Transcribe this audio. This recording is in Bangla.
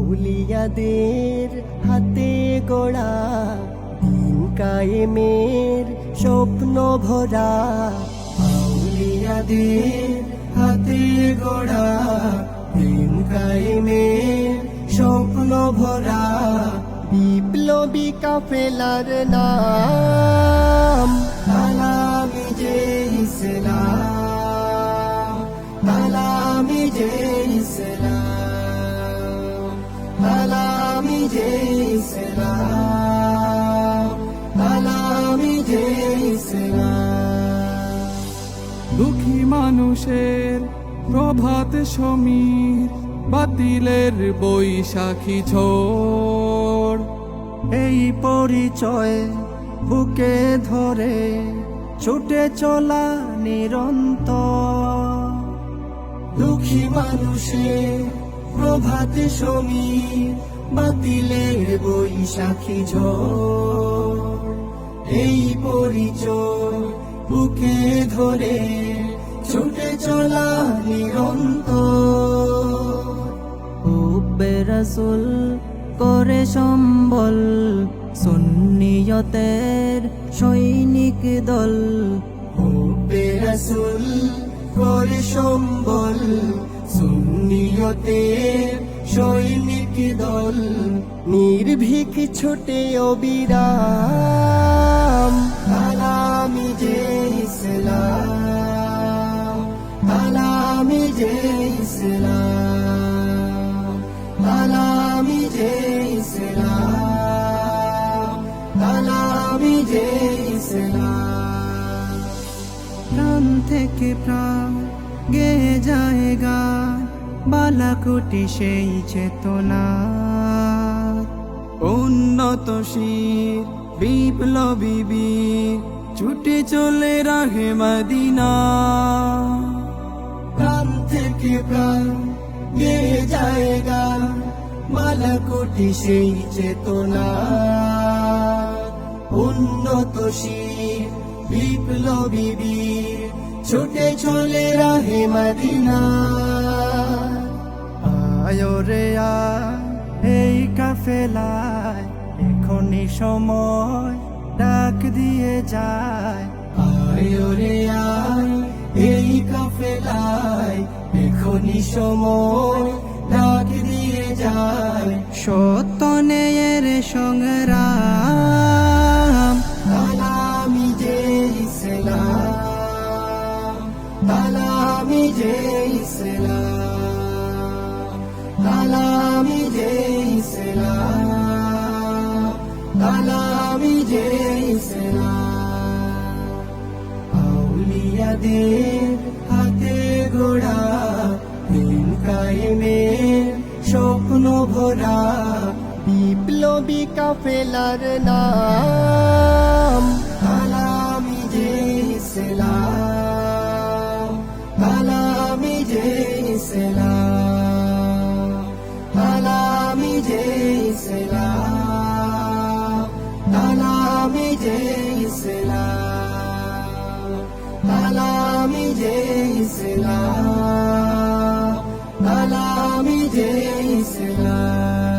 আউলিয়াদের হাতে গড়া দিন কায়েমের স্বপ্ন ভরা, আউলিয়াদের হাতে গড়া দিন কায়েমের স্বপ্ন ভরা, বিপ্লবী কাফেলার নাম তালামি যে ইসলাম, তালামি যে ইসলাম, তালামি যে ইসলাম, তালামি যে ইসলাম। দুঃখী মানুষের প্রভাত সমীর, বাতিলের বৈশাখী ঝড়, এই পরিচয় বুকে ধরে ছুটে চলা নিরন্তর। দুঃখী মানুষের প্রভাত সমীর, বাতিলের বৈশাখী ঝড়, এই পরিচয় বুকে ধরে ছুটে চলা নিরন্তর। হুব্বে রাসূল করে সম্বল সুন্নিয়তের সৈনিক দল, হুব্বে রাসূল করে সম্বল সুন্নিয়তের সৈনিক দল, নির্ভীক ছোটে অবিরাম তালামি যে ইসলাম, তালামি যে ইসলাম, তালামি যে ইসলাম, তালামি যে ইসলাম। প্রাণ থেকে প্রাণ গেয়ে যায় গান, বালাকুটি সেই চেতনা, উন্নতশীল বিপ্লবী বীর ছুটে চলে রাহে মদিনা। প্রাণ থেকে প্রাণ গেয়ে যায় গান, বালাকুটি সেই চেতনা, উন্নতশীল বিপ্লবী বীর ছুটে চলে রাহে মদিনা। আয় রে আয় এই কাফেলায়, এখনই সময় ডাক দিয়ে যায়। আয় রে আয় এই কাফেলায়, এখনই সময় ডাক দিয়ে যায়। সত্য ন্যায়ের সংগ্রাম তালামি যে ইসলাম, তালামি যে ইসলাম, তালামি যে ইসলাম, তালামি যে ইসলাম। আউলিয়াদের হাতে গড়া দিন কায়েমের স্বপ্ন ভরা, বিপ্লবী কাফেলার নাম তালামি যে ইসলাম, তালামি যে ইসলাম, তালামি যে ইসলাম, তালামি যে ইসলাম, তালামি যে ইসলাম, তালামি যে ইসলাম।